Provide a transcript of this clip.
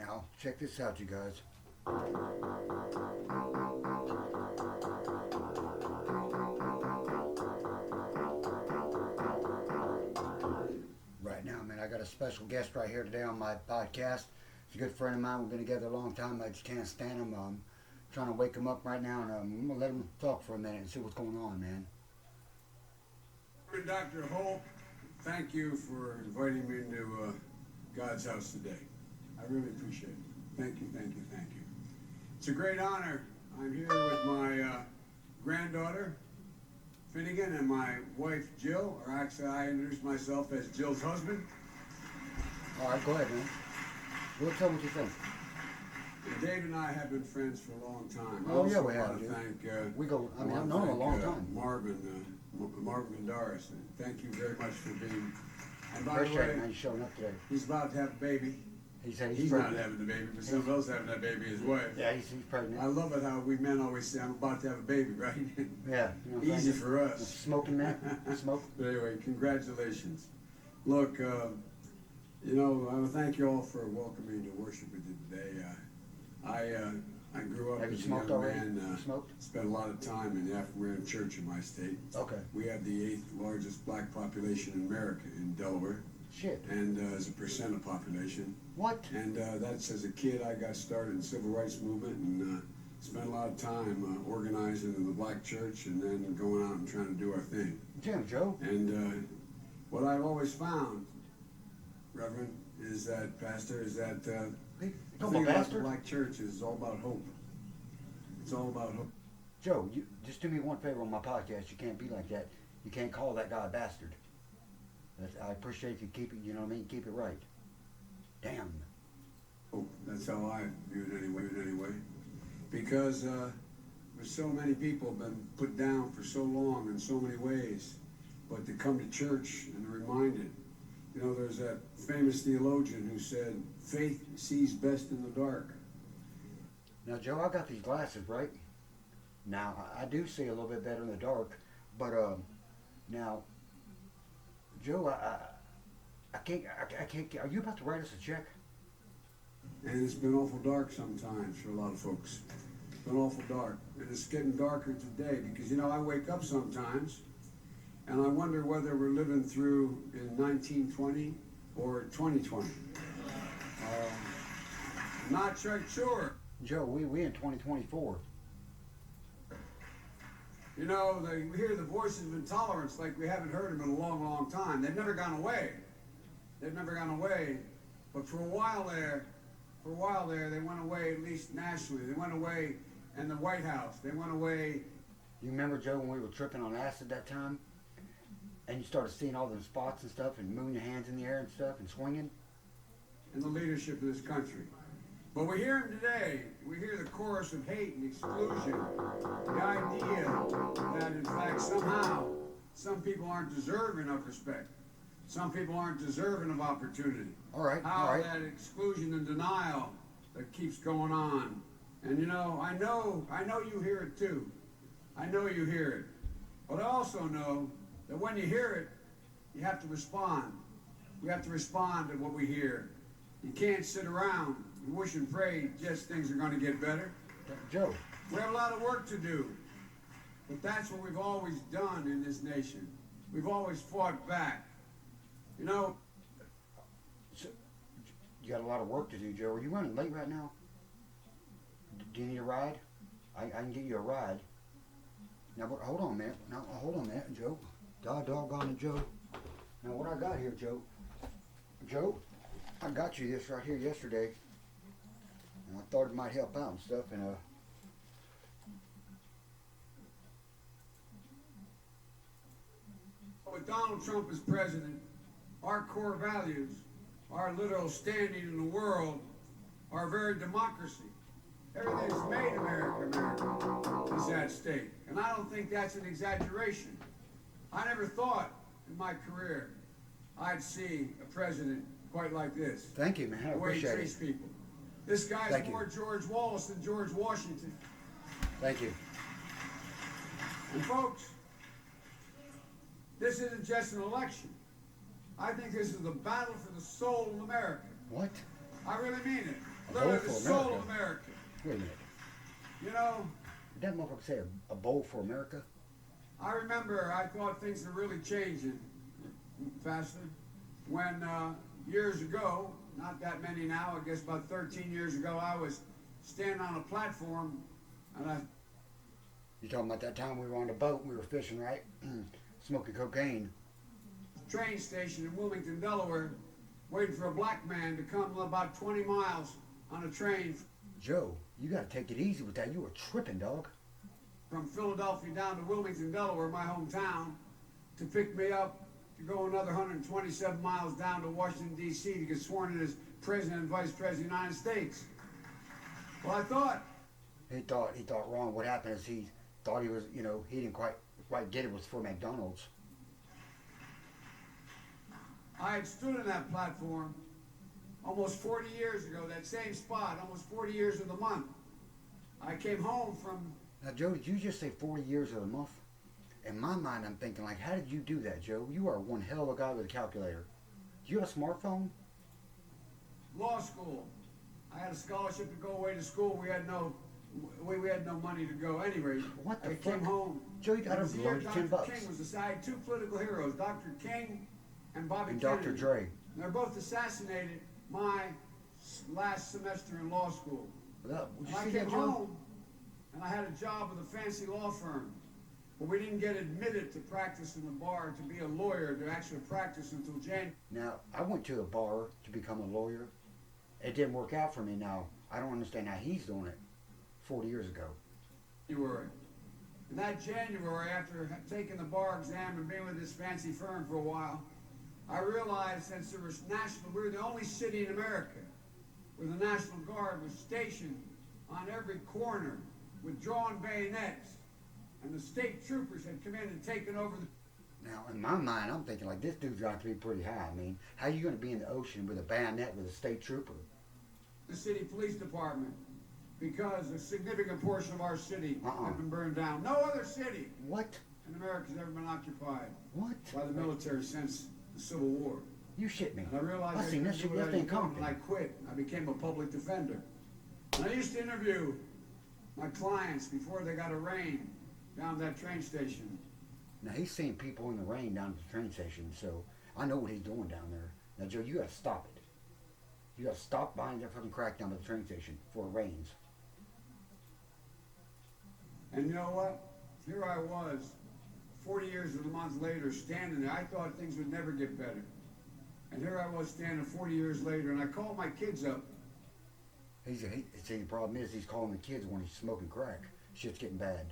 Now, check this out, you guys. Right now, man, I got a special guest right here today on my podcast. He's a good friend of mine. We've been together a long time. I just can't stand him. I'm trying to wake him up right now, and I'm going to let him talk for a minute and see what's going on, man. Dr. Hope, thank you for inviting me into God's house today. I really appreciate it. Thank you, thank you, thank you. It's a great honor. I'm here with my granddaughter, Finnegan, and my wife, Jill, or actually I introduce myself as Jill's husband. All right, go ahead, man. We'll tell what you think. And Dave and I have been friends for a long time. Oh, I yeah, we have, want to dude. thank, We go, I mean, I've want to known him a thank, long time. Marvin Mendaris. And thank you very much for being. And by the Appreciate it, way, man, you showing up today. he's about to have a baby. He said He's pregnant. not having the baby, but someone else having that baby, his wife. Yeah, he's I pregnant. love it how we men always say, I'm about to have a baby, right? Yeah. You know what I'm Easy saying? for us. Smoking, man. Smoke. But anyway, congratulations. Look, I want to thank you all for welcoming me to worship with you today. I grew up Have you as a smoked young already? man, Smoked? spent a lot of time in the African Church in my state. Okay. We have the 8th largest black population in America in Delaware, Shit. and as a percent of population. What? And that's as a kid I got started in the civil rights movement and spent a lot of time organizing in the black church and then going out and trying to do our thing. Jim, Joe? And what I've always found, Reverend, is that, Pastor, is that the Come thing on, about the bastard. black church is all about hope. It's all about hope. Joe, you just do me one favor on my podcast. You can't be like that. You can't call that guy a bastard. I appreciate if you keep it, you know what I mean? Keep it right. Damn. Hope. That's how I view it anyway. Because there's so many people have been put down for so long in so many ways. But to come to church and reminded, you know, there's that famous theologian who said, faith sees best in the dark. Now, Joe, I got these glasses, right? Now, I do see a little bit better in the dark, but now, Joe, I can't. Are you about to write us a check? And it's been awful dark sometimes for a lot of folks. It's been awful dark. And it's getting darker today because, you know, I wake up sometimes and I wonder whether we're living through in 1920 or 2020. Not quite sure. Joe, we in 2024. You know, we hear the voices of intolerance like we haven't heard them in a long, long time. They've never gone away. They've never gone away. But for a while there, they went away, at least nationally. They went away in the White House. They went away. You remember, Joe, when we were tripping on acid that time? And you started seeing all them spots and stuff and moving your hands in the air and stuff and swinging? In the leadership of this country. But we hear them today. We hear the chorus of hate and exclusion. The idea that, in fact, somehow, some people aren't deserving of respect. Some people aren't deserving of opportunity. All right, How all right. that exclusion and denial that keeps going on. And you know, I know you hear it too. I know you hear it. But I also know that when you hear it, you have to respond. We have to respond to what we hear. You can't sit around and wish and pray just things are going to get better. Joe. We have a lot of work to do. But that's what we've always done in this nation. We've always fought back. You know, So, you got a lot of work to do, Joe. Are you running late right now? Do you need a ride? I can get you a ride. Now, hold on, man. Now, hold on, man, Joe. Doggone it, Joe. Now, what I got here, Joe. Joe, I got you this right here yesterday. And I thought it might help out and stuff. And, with Donald Trump as president, our core values, our literal standing in the world, our very democracy, everything that's made America is at stake. And I don't think that's an exaggeration. I never thought in my career I'd see a president quite like this. thank you, man. I The way he appreciate treats it. people. This guy's Thank you. more George Wallace than George Washington. Thank you. And folks, this isn't just an election. I think this is the battle for the soul of America. What? I really mean it. A Literally bowl the for soul America? of America. Wait a minute. You know, Did that motherfucker say a bowl for America? I remember I thought things were really changing faster when years ago, not that many now, I guess about 13 years ago, I was standing on a platform and I You talking about that time we were on the boat, we were fishing, right? Smoking cocaine. train station in Wilmington, Delaware, waiting for a black man to come about 20 miles on a train Joe, you gotta take it easy with that. You were tripping, dog. from Philadelphia down to Wilmington, Delaware, my hometown, to pick me up to go another 127 miles down to Washington, D.C. to get sworn in as President and Vice President of the United States. Well, I thought, He thought wrong. What happened is he thought he was, he didn't quite get it was for McDonald's. I had stood on that platform almost 40 years ago, that same spot, almost 40 years of the month. I came home from, Now, Joe, did you just say 40 years of the month? In my mind, I'm thinking, like, how did you do that, Joe? You are one hell of a guy with a calculator. Do you have a smartphone? law school. I had a scholarship to go away to school. We had no money to go. Anyway, What the I fuck? came home. Joe, you got It was to the year learn Dr. $10. King was aside two political heroes, Dr. King and Bobby And Kennedy. Dr. Dre. They're both assassinated my last semester in law school. Would you And I see came that, Joe? home and I had a job with a fancy law firm. But we didn't get admitted to practice in the bar to be a lawyer, to actually practice until January. Now, I went to a bar to become a lawyer. It didn't work out for me now. I don't understand how he's doing it 40 years ago. And that January, after taking the bar exam and being with this fancy firm for a while, I realized since there was we were the only city in America where the National Guard was stationed on every corner with drawn bayonets, and the state troopers had come in and taken over the Now, in my mind, I'm thinking, like, this dude's got to be pretty high. I mean, how you going to be in the ocean with a bayonet with a state trooper? city police department because a significant portion of our city Uh-uh. had been burned down. No other city What? in America has ever been occupied What? by the military since the Civil War. You shit me. And I realized I I seen couldn't that do shit what I was yesterday in doing, Compton. and I quit. I became a public defender. And I used to interview my clients before they got arraigned down at that train station. Now, he's seeing people in the rain down at the train station, so I know what he's doing down there. Now, Joe, you got to stop it. You got to stop buying that fucking crack down at the train station before it rains. And you know what? Here I was, 40 years of the month later, standing there. I thought things would never get better. And here I was standing 40 years later, and I called my kids up. See, the problem is he's calling the kids when he's smoking crack. Shit's getting bad.